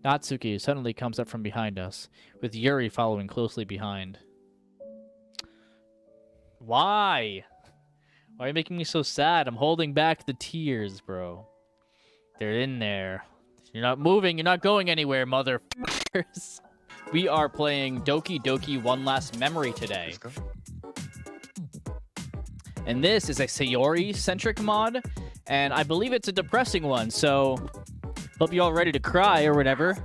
Natsuki suddenly comes up from behind us, with Yuri following closely behind. Why? Why are you making me so sad? I'm holding back the tears, bro. They're in there. You're not moving. You're not going anywhere, motherfuckers. We are playing Doki Doki One Last Memory today. And this is a Sayori-centric mod, and I believe it's a depressing one, so hope you all ready to cry or whatever.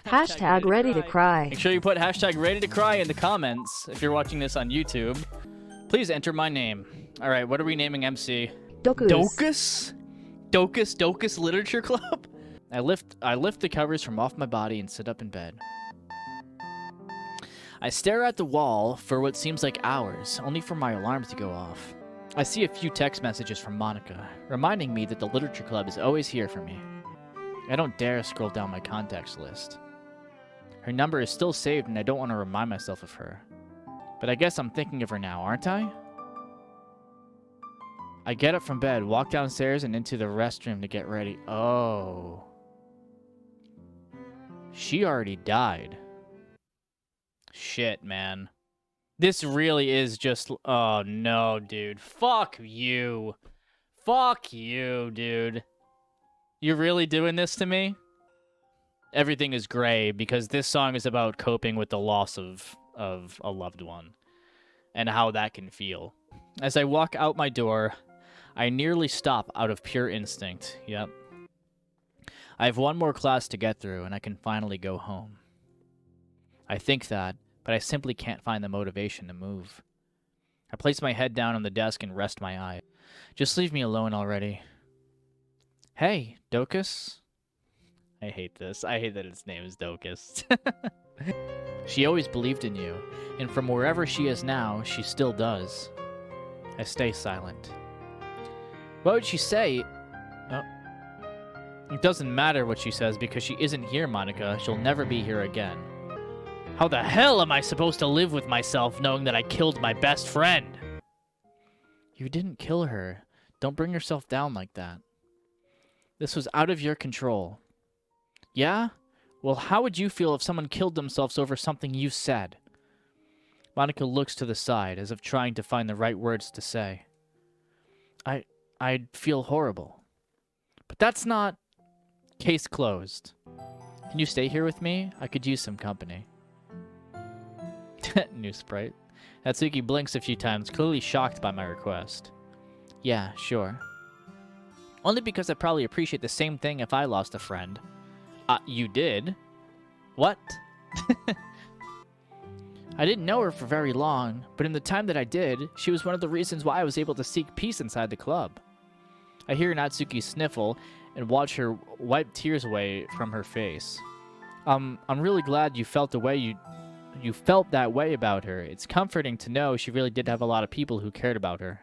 Hashtag ready to cry. Make sure you put hashtag ready to cry in the comments if you're watching this on YouTube. Please enter my name. All right, what are we naming MC? Dokus. Dokus Literature Club? I lift the covers from off my body and sit up in bed. I stare at the wall for what seems like hours, only for my alarms to go off. I see a few text messages from Monika, reminding me that the Literature Club is always here for me. I don't dare scroll down my contacts list. Her number is still saved and I don't want to remind myself of her. But I guess I'm thinking of her now, aren't I? I get up from bed, walk downstairs and into the restroom to get ready. Oh. She already died. Shit, man. This really is just... Oh, no, dude. Fuck you. Fuck you, dude. You're really doing this to me? Everything is gray because this song is about coping with the loss of a loved one and how that can feel. As I walk out my door, I nearly stop out of pure instinct. Yep. I have one more class to get through and I can finally go home. I think that, but I simply can't find the motivation to move. I place my head down on the desk and rest my eyes. Just leave me alone already. Hey, Dokus. I hate this. I hate that its name is Dokus. She always believed in you, and from wherever she is now, she still does. I stay silent. What would she say? Oh. It doesn't matter what she says because she isn't here, Monika. She'll never be here again. How the hell am I supposed to live with myself knowing that I killed my best friend? You didn't kill her. Don't bring yourself down like that. This was out of your control. Yeah? Well, how would you feel if someone killed themselves over something you said? Monika looks to the side, as if trying to find the right words to say. I'd feel horrible. But that's not... Case closed. Can you stay here with me? I could use some company. New sprite. Natsuki blinks a few times, clearly shocked by my request. Yeah, sure. Only because I'd probably appreciate the same thing if I lost a friend. You did? What? I didn't know her for very long, but in the time that I did, she was one of the reasons why I was able to seek peace inside the club. I hear Natsuki sniffle and watch her wipe tears away from her face. I'm really glad you felt the way you felt that way about her. It's comforting to know she really did have a lot of people who cared about her.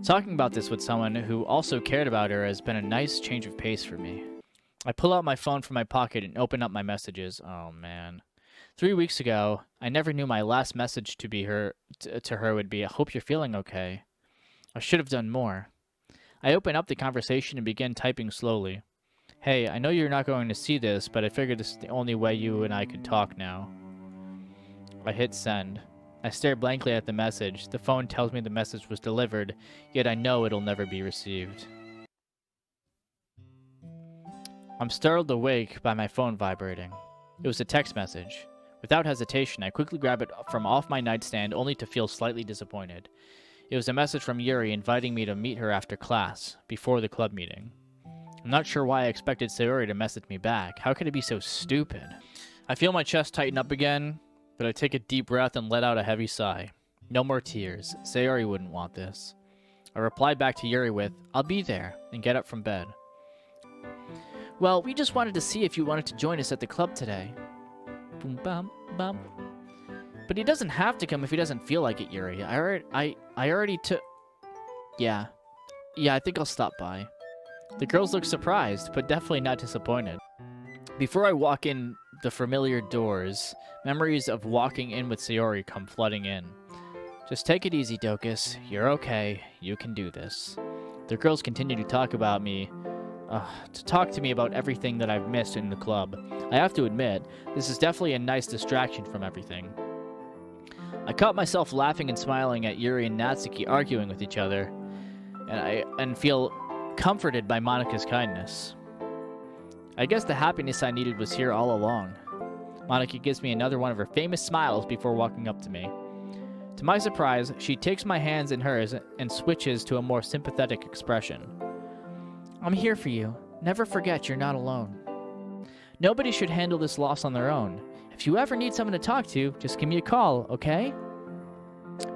Talking about this with someone who also cared about her has been a nice change of pace for me. I pull out my phone from my pocket and open up my messages. Oh, man. 3 weeks ago, I never knew my last message to her would be, I hope you're feeling okay. I should have done more. I open up the conversation and begin typing slowly. Hey, I know you're not going to see this, but I figured this is the only way you and I could talk now. I hit send. I stare blankly at the message. The phone tells me the message was delivered, yet I know it'll never be received. I'm startled awake by my phone vibrating. It was a text message. Without hesitation, I quickly grab it from off my nightstand only to feel slightly disappointed. It was a message from Yuri inviting me to meet her after class, before the club meeting. I'm not sure why I expected Sayori to message me back. How could it be so stupid? I feel my chest tighten up again, but I take a deep breath and let out a heavy sigh. No more tears. Sayori wouldn't want this. I reply back to Yuri with, I'll be there, and get up from bed. Well, we just wanted to see if you wanted to join us at the club today. Boom, bum, bum. But he doesn't have to come if he doesn't feel like it, Yuri. I already took... Yeah, I think I'll stop by. The girls look surprised, but definitely not disappointed. Before I walk in the familiar doors, memories of walking in with Sayori come flooding in. Just take it easy, Dokus. You're okay. You can do this. The girls continue to talk about me. to talk to me about everything that I've missed in the club. I have to admit, this is definitely a nice distraction from everything. I caught myself laughing and smiling at Yuri and Natsuki arguing with each other, and feel comforted by Monika's kindness. I guess the happiness I needed was here all along. Monika gives me another one of her famous smiles before walking up to me. To my surprise, she takes my hands in hers and switches to a more sympathetic expression. I'm here for you. Never forget you're not alone. Nobody should handle this loss on their own. If you ever need someone to talk to, just give me a call, okay?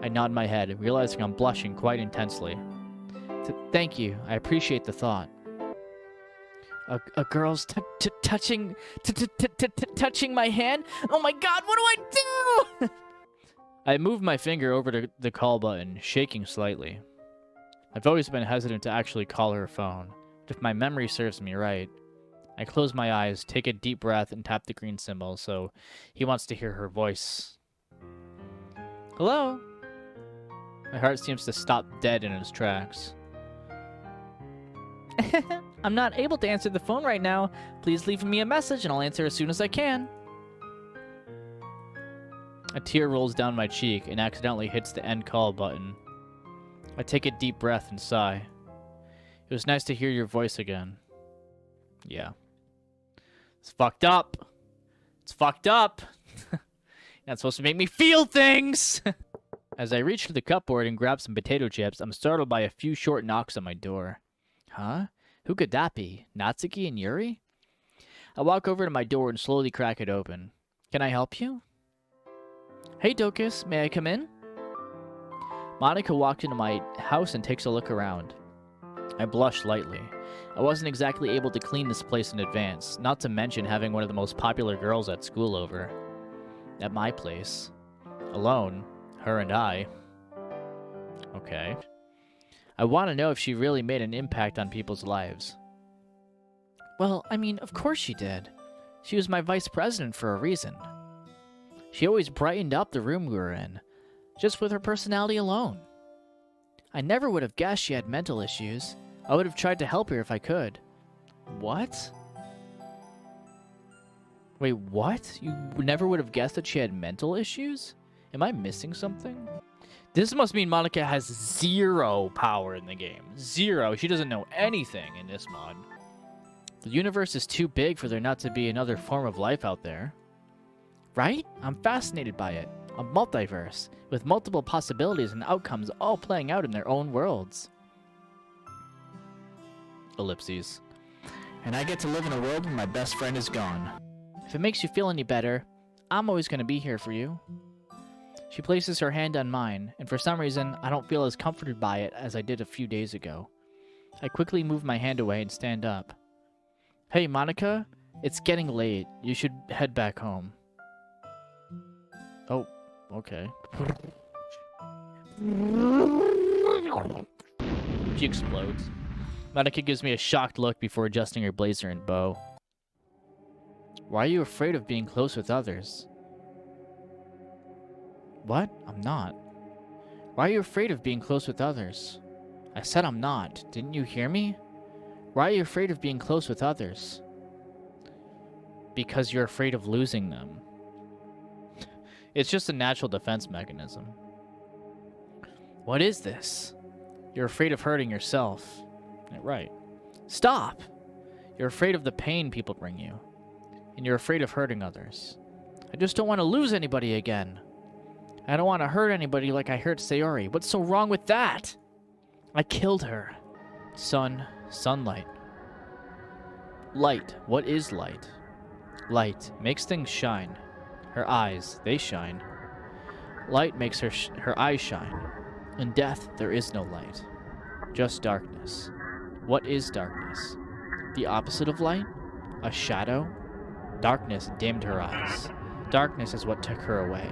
I nod my head, realizing I'm blushing quite intensely. Thank you. I appreciate the thought. A girl's touching my hand? Oh my god, what do I do? I move my finger over to the call button, shaking slightly. I've always been hesitant to actually call her phone, but if my memory serves me right, I close my eyes, take a deep breath, and tap the green symbol, so he wants to hear her voice. Hello? My heart seems to stop dead in its tracks. I'm not able to answer the phone right now. Please leave me a message and I'll answer as soon as I can. A tear rolls down my cheek and accidentally hits the end call button. I take a deep breath and sigh. It was nice to hear your voice again. Yeah. It's fucked up. It's fucked up. You're not supposed to make me feel things. As I reach for the cupboard and grab some potato chips, I'm startled by a few short knocks on my door. Huh? Who could that be? Natsuki and Yuri? I walk over to my door and slowly crack it open. Can I help you? Hey, Dokus, may I come in? Monika walked into my house and takes a look around. I blushed lightly. I wasn't exactly able to clean this place in advance, not to mention having one of the most popular girls at school over. At my place. Alone. Her and I. Okay. I want to know if she really made an impact on people's lives. Well, I mean, of course she did. She was my vice president for a reason. She always brightened up the room we were in, just with her personality alone. I never would have guessed she had mental issues. I would have tried to help her if I could. What? Wait, what? You never would have guessed that she had mental issues? Am I missing something? This must mean Monika has zero power in the game. Zero. She doesn't know anything in this mod. The universe is too big for there not to be another form of life out there. Right? I'm fascinated by it. A multiverse, with multiple possibilities and outcomes all playing out in their own worlds. Ellipses. And I get to live in a world where my best friend is gone. If it makes you feel any better, I'm always going to be here for you. She places her hand on mine, and for some reason, I don't feel as comforted by it as I did a few days ago. I quickly move my hand away and stand up. Hey, Monika, it's getting late. You should head back home. Oh, okay. She explodes. Monika gives me a shocked look before adjusting her blazer and bow. Why are you afraid of being close with others? What? I'm not. Why are you afraid of being close with others? I said I'm not. Didn't you hear me? Why are you afraid of being close with others? Because you're afraid of losing them. It's just a natural defense mechanism. What is this? You're afraid of hurting yourself. Right. Stop! You're afraid of the pain people bring you. And you're afraid of hurting others. I just don't want to lose anybody again. I don't want to hurt anybody like I hurt Sayori. What's so wrong with that? I killed her. Sun, sunlight. Light. What is light? Light makes things shine. Her eyes, they shine. Light makes her eyes shine. In death, there is no light. Just darkness. What is darkness? The opposite of light? A shadow? Darkness dimmed her eyes. Darkness is what took her away.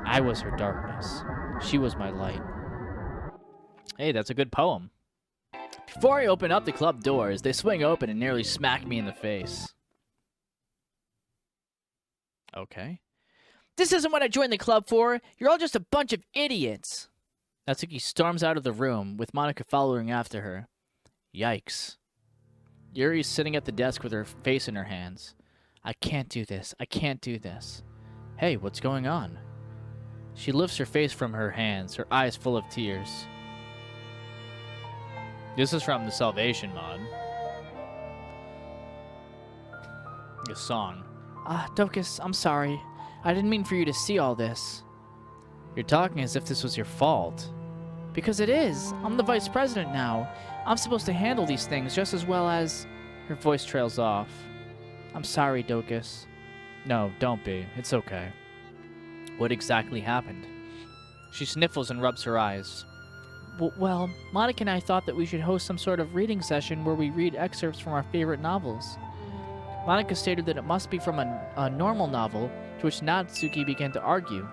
I was her darkness. She was my light. Hey, that's a good poem. Before I open up the club doors, they swing open and nearly smack me in the face. Okay. This isn't what I joined the club for. You're all just a bunch of idiots. Natsuki storms out of the room, with Monika following after her. Yikes. Yuri's sitting at the desk with her face in her hands. I can't do this. I can't do this. Hey, what's going on? She lifts her face from her hands, her eyes full of tears. This is from the Salvation mod. The song. Dokus, I'm sorry. I didn't mean for you to see all this. You're talking as if this was your fault. Because it is. I'm the vice president now. I'm supposed to handle these things just as well as... Her voice trails off. I'm sorry, Dokus. No, don't be. It's okay. What exactly happened? She sniffles and rubs her eyes. Well, Monika and I thought that we should host some sort of reading session where we read excerpts from our favorite novels. Monika stated that it must be from a normal novel, to which Natsuki began to argue.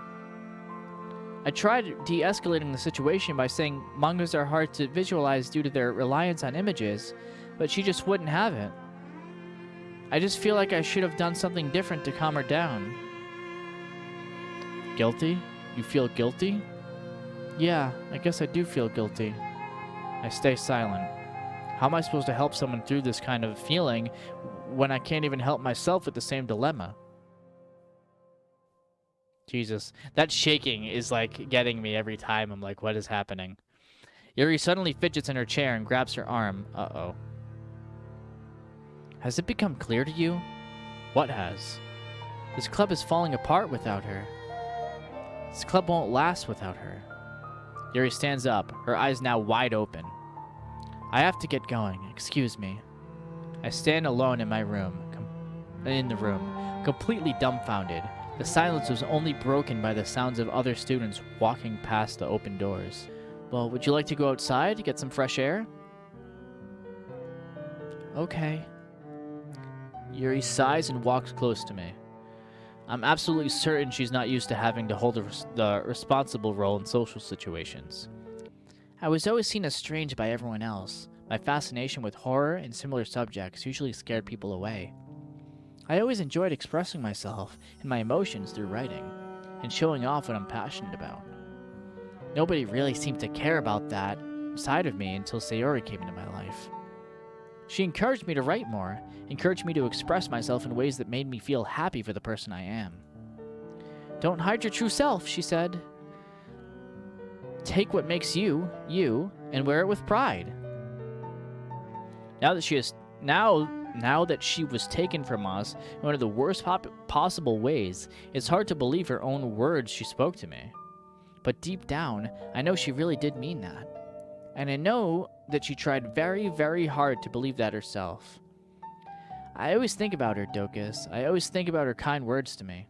I tried de-escalating the situation by saying mangas are hard to visualize due to their reliance on images, but she just wouldn't have it. I just feel like I should have done something different to calm her down. Guilty? You feel guilty? Yeah, I guess I do feel guilty. I stay silent. How am I supposed to help someone through this kind of feeling when I can't even help myself with the same dilemma? Jesus, that shaking is like getting me every time. I'm like, what is happening? Yuri suddenly fidgets in her chair and grabs her arm. Uh-oh. Has it become clear to you? What has? This club is falling apart without her. This club won't last without her. Yuri stands up, her eyes now wide open. I have to get going. Excuse me. I stand alone in my room, completely dumbfounded. The silence was only broken by the sounds of other students walking past the open doors. Well, would you like to go outside to get some fresh air? Okay. Yuri sighs and walks close to me. I'm absolutely certain she's not used to having to hold the responsible role in social situations. I was always seen as strange by everyone else. My fascination with horror and similar subjects usually scared people away. I always enjoyed expressing myself and my emotions through writing, and showing off what I'm passionate about. Nobody really seemed to care about that side of me until Sayori came into my life. She encouraged me to write more, encouraged me to express myself in ways that made me feel happy for the person I am. Don't hide your true self, she said. Take what makes you, you, and wear it with pride. Now that she was taken from us in one of the worst possible ways, it's hard to believe her own words she spoke to me. But deep down, I know she really did mean that. And I know that she tried very, very hard to believe that herself. I always think about her, Dokus. I always think about her kind words to me.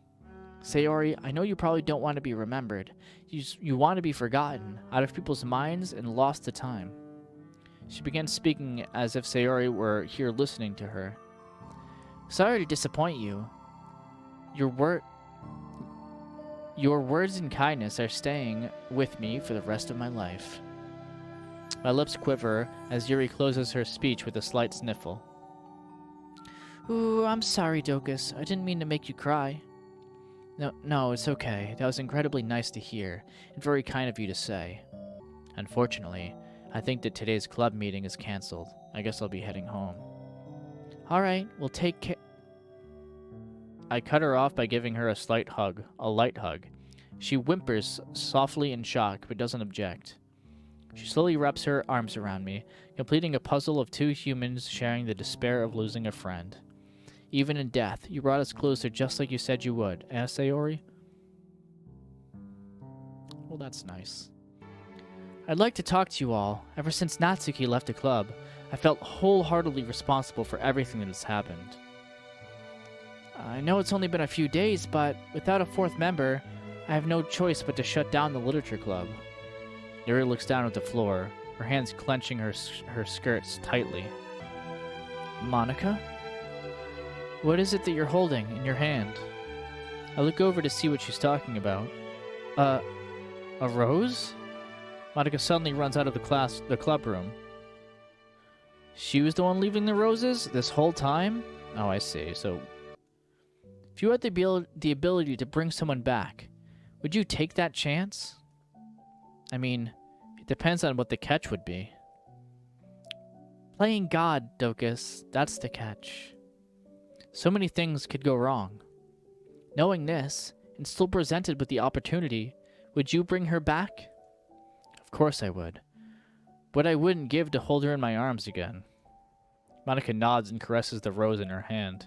Sayori, I know you probably don't want to be remembered. You want to be forgotten, out of people's minds and lost to time. She began speaking as if Sayori were here listening to her. Sorry to disappoint you. Your words and kindness are staying with me for the rest of my life. My lips quiver as Yuri closes her speech with a slight sniffle. Ooh, I'm sorry, Dokus. I didn't mean to make you cry. No, it's okay. That was incredibly nice to hear, and very kind of you to say. Unfortunately, I think that today's club meeting is cancelled. I guess I'll be heading home. Alright, we'll take care. I cut her off by giving her a light hug. She whimpers softly in shock, but doesn't object. She slowly wraps her arms around me, completing a puzzle of two humans sharing the despair of losing a friend. Even in death, you brought us closer just like you said you would, eh, Sayori? Well, that's nice. I'd like to talk to you all. Ever since Natsuki left the club, I felt wholeheartedly responsible for everything that has happened. I know it's only been a few days, but without a fourth member, I have no choice but to shut down the literature club. Yuri looks down at the floor, her hands clenching her skirts tightly. Monika? What is it that you're holding in your hand? I look over to see what she's talking about. A rose? Monika suddenly runs out of the club room. She was the one leaving the roses this whole time? Oh, I see. So, if you had the ability to bring someone back, would you take that chance? I mean, it depends on what the catch would be. Playing God, Dokus, that's the catch. So many things could go wrong. Knowing this, and still presented with the opportunity, would you bring her back? Of course I would. What I wouldn't give to hold her in my arms again. Monika nods and caresses the rose in her hand.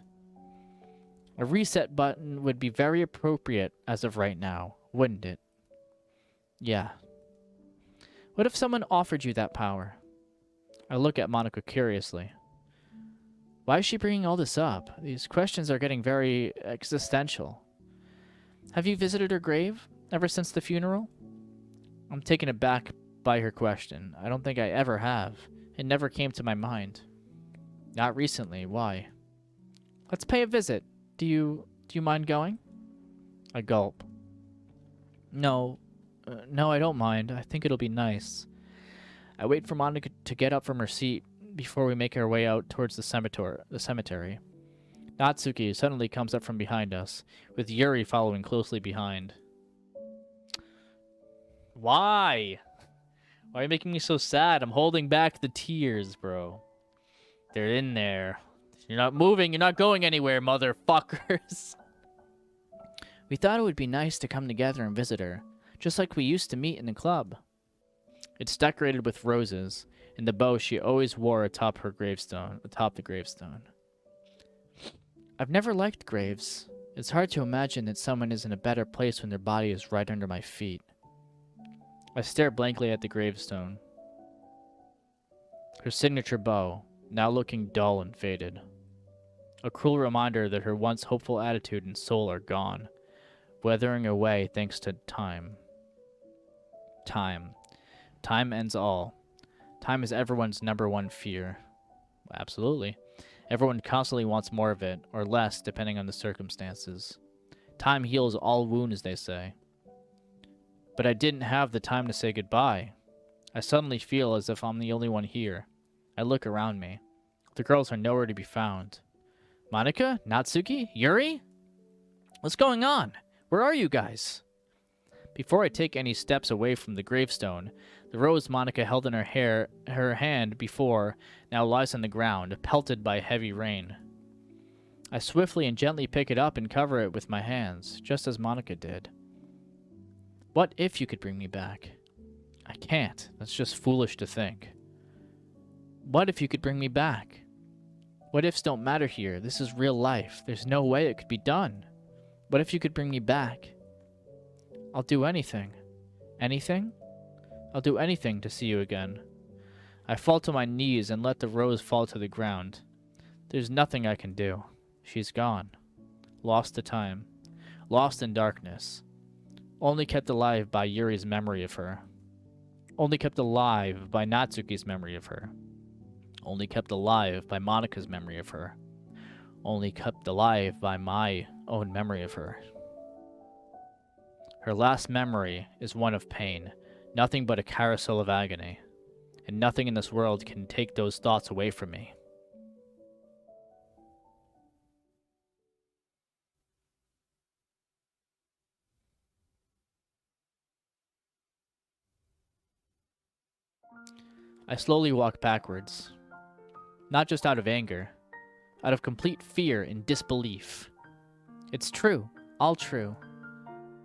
A reset button would be very appropriate as of right now, wouldn't it? Yeah. What if someone offered you that power? I look at Monika curiously. Why is she bringing all this up? These questions are getting very existential. Have you visited her grave ever since the funeral? I'm taken aback by her question. I don't think I ever have. It never came to my mind. Not recently. Why? Let's pay a visit. Do you mind going? I gulp. No, I don't mind. I think it'll be nice. I wait for Monika to get up from her seat before we make our way out towards the cemetery. Natsuki suddenly comes up from behind us, with Yuri following closely behind. Why? Why are you making me so sad? I'm holding back the tears, bro. They're in there. You're not moving. You're not going anywhere, motherfuckers. We thought it would be nice to come together and visit her, just like we used to meet in the club. It's decorated with roses, and the bow she always wore atop the gravestone. I've never liked graves. It's hard to imagine that someone is in a better place when their body is right under my feet. I stare blankly at the gravestone. Her signature bow, now looking dull and faded. A cruel reminder that her once hopeful attitude and soul are gone, weathering away thanks to time. Time ends all. Time is everyone's #1 fear. Absolutely. Everyone constantly wants more of it, or less, depending on the circumstances. Time heals all wounds, they say. But I didn't have the time to say goodbye. I suddenly feel as if I'm the only one here. I look around me. The girls are nowhere to be found. Monika? Natsuki? Yuri? What's going on? Where are you guys? Before I take any steps away from the gravestone, the rose Monika held in her hand before now lies on the ground, pelted by heavy rain. I swiftly and gently pick it up and cover it with my hands, just as Monika did. What if you could bring me back? I can't. That's just foolish to think. What if you could bring me back? What ifs don't matter here. This is real life. There's no way it could be done. What if you could bring me back? I'll do anything. Anything? I'll do anything to see you again. I fall to my knees and let the rose fall to the ground. There's nothing I can do. She's gone. Lost to time. Lost in darkness. Only kept alive by Yuri's memory of her. Only kept alive by Natsuki's memory of her. Only kept alive by Monika's memory of her. Only kept alive by my own memory of her. Her last memory is one of pain, nothing but a carousel of agony, and nothing in this world can take those thoughts away from me. I slowly walk backwards. Not just out of anger, out of complete fear and disbelief. It's true, all true.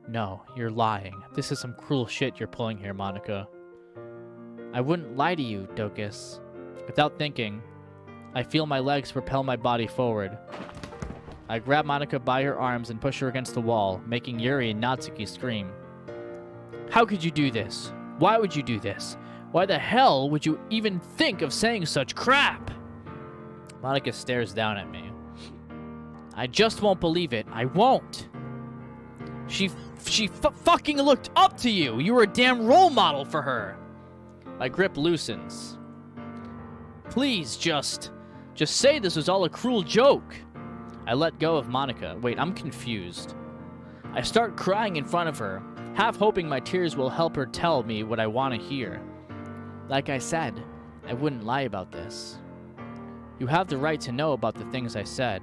No, you're lying. This is some cruel shit you're pulling here, Monika. I wouldn't lie to you, Dokus. Without thinking, I feel my legs propel my body forward. I grab Monika by her arms and push her against the wall, making Yuri and Natsuki scream. How could you do this? Why would you do this? Why the hell would you even think of saying such crap? Monika stares down at me. I just won't believe it. I won't. She fucking looked up to you. You were a damn role model for her. My grip loosens. Please, just say this was all a cruel joke. I let go of Monika. Wait, I'm confused. I start crying in front of her, half hoping my tears will help her tell me what I want to hear. Like I said, I wouldn't lie about this. You have the right to know about the things I said.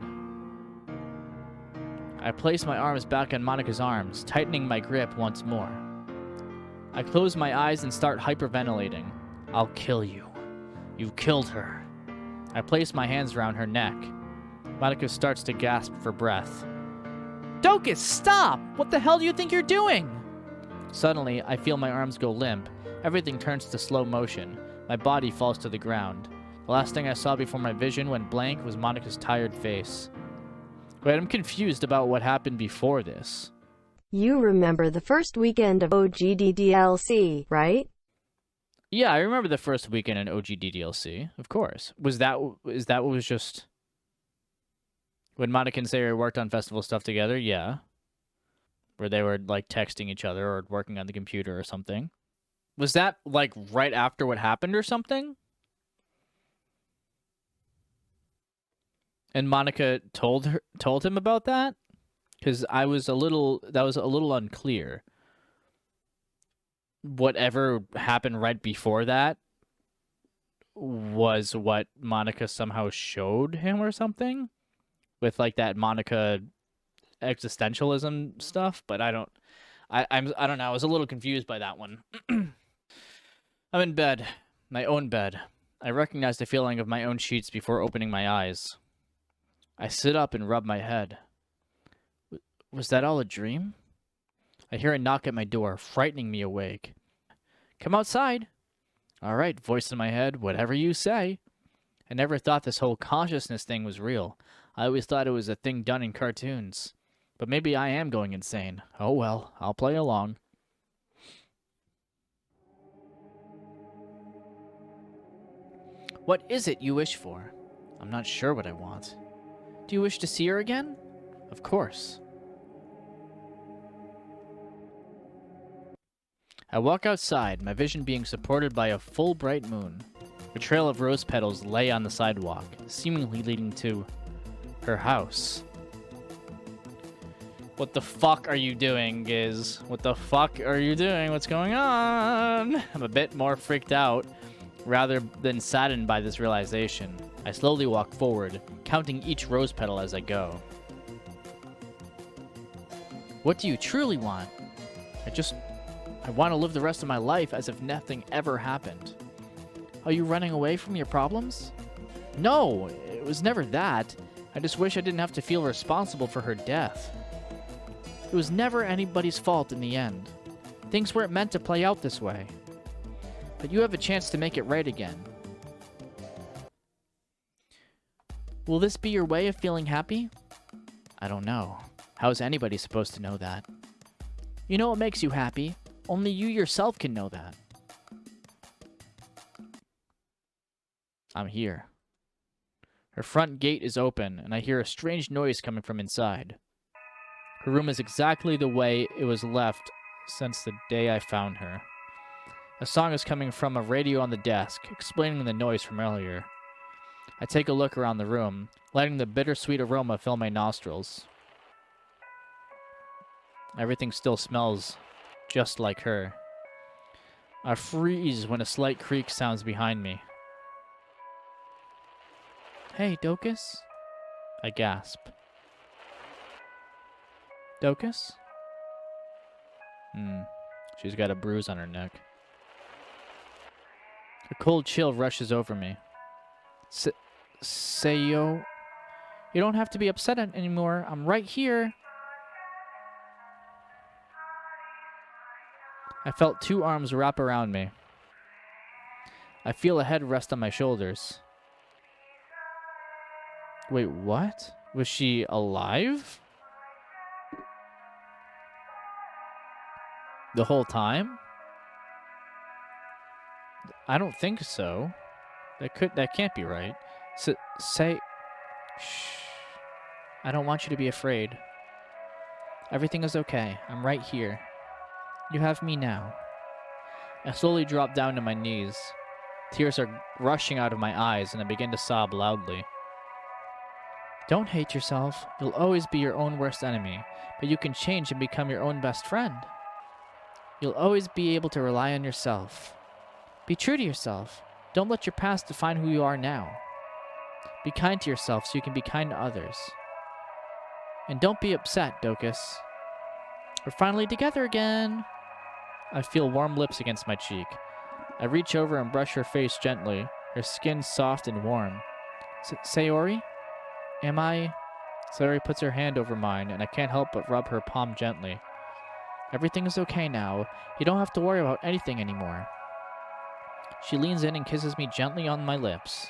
I place my arms back on Monika's arms, tightening my grip once more. I close my eyes and start hyperventilating. I'll kill you. You killed her. I place my hands around her neck. Monika starts to gasp for breath. Doki, stop! What the hell do you think you're doing? Suddenly, I feel my arms go limp. Everything turns to slow motion. My body falls to the ground. The last thing I saw before my vision went blank was Monika's tired face. Wait, I'm confused about what happened before this. You remember the first weekend of OG DDLC, right? Yeah, I remember the first weekend in OG DDLC, of course. Is that what was just... When Monika and Sayori worked on festival stuff together? Yeah. Where they were, like, texting each other or working on the computer or something. Was that, like, right after what happened or something? And Monika told him about that? Because that was a little unclear. Whatever happened right before that was what Monika somehow showed him or something? With, like, that Monika existentialism stuff, but I don't know. I was a little confused by that one. I'm in bed, my own bed. I recognize the feeling of my own sheets before opening my eyes. I sit up and rub my head. Was that all a dream? I hear a knock at my door, frightening me awake. Come outside. All right, voice in my head, whatever you say. I never thought this whole consciousness thing was real. I always thought it was a thing done in cartoons. But maybe I am going insane. Oh well, I'll play along. What is it you wish for? I'm not sure what I want. Do you wish to see her again? Of course. I walk outside, my vision being supported by a full bright moon. A trail of rose petals lay on the sidewalk, seemingly leading to her house. What the fuck are you doing, Giz? What the fuck are you doing? What's going on? I'm a bit more freaked out, rather than saddened by this realization. I slowly walk forward, counting each rose petal as I go. What do you truly want? I want to live the rest of my life as if nothing ever happened. Are you running away from your problems? No, it was never that. I just wish I didn't have to feel responsible for her death. It was never anybody's fault in the end. Things weren't meant to play out this way. But you have a chance to make it right again. Will this be your way of feeling happy? I don't know. How is anybody supposed to know that? You know what makes you happy? Only you yourself can know that. I'm here. Her front gate is open, and I hear a strange noise coming from inside. Her room is exactly the way it was left since the day I found her. A song is coming from a radio on the desk, explaining the noise from earlier. I take a look around the room, letting the bittersweet aroma fill my nostrils. Everything still smells just like her. I freeze when a slight creak sounds behind me. Hey, Dokus? I gasp. Dokus? She's got a bruise on her neck. A cold chill rushes over me. Sayo, you don't have to be upset anymore. I'm right here. I felt two arms wrap around me. I feel a head rest on my shoulders. Wait, what? Was she alive? The whole time? I don't think so. That can't be right. Shh. I don't want you to be afraid. Everything is okay. I'm right here. You have me now. I slowly drop down to my knees. Tears are rushing out of my eyes, and I begin to sob loudly. Don't hate yourself. You'll always be your own worst enemy, but you can change and become your own best friend. You'll always be able to rely on yourself. Be true to yourself. Don't let your past define who you are now. Be kind to yourself so you can be kind to others. And don't be upset, Dokus. We're finally together again. I feel warm lips against my cheek. I reach over and brush her face gently, her skin soft and warm. Sayori? Am I? Sayori puts her hand over mine, and I can't help but rub her palm gently. Everything is okay now. You don't have to worry about anything anymore. She leans in and kisses me gently on my lips.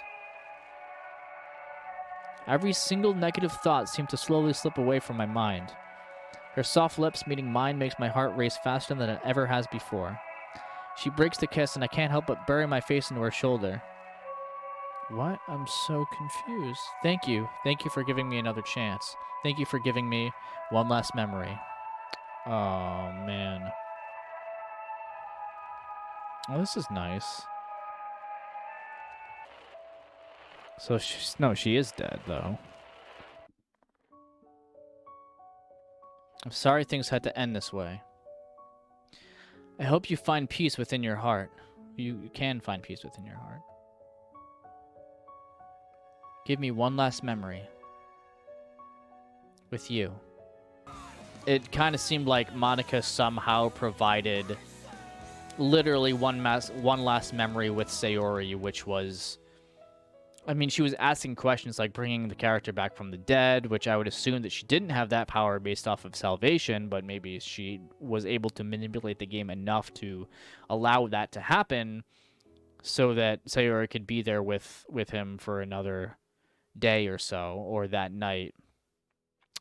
Every single negative thought seemed to slowly slip away from my mind. Her soft lips meeting mine makes my heart race faster than it ever has before. She breaks the kiss, and I can't help but bury my face into her shoulder. What? I'm so confused. Thank you. Thank you for giving me another chance. Thank you for giving me one last memory. Oh, man. Oh, this is nice. So she is dead, though. I'm sorry things had to end this way. I hope you find peace within your heart. You can find peace within your heart. Give me one last memory. With you. It kind of seemed like Monika somehow provided literally one last memory with Sayori, which was... I mean, she was asking questions like bringing the character back from the dead, which I would assume that she didn't have that power based off of Salvation, but maybe she was able to manipulate the game enough to allow that to happen so that Sayori could be there with him for another day or so, or that night,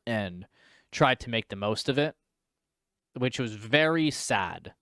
and tried to make the most of it, which was very sad.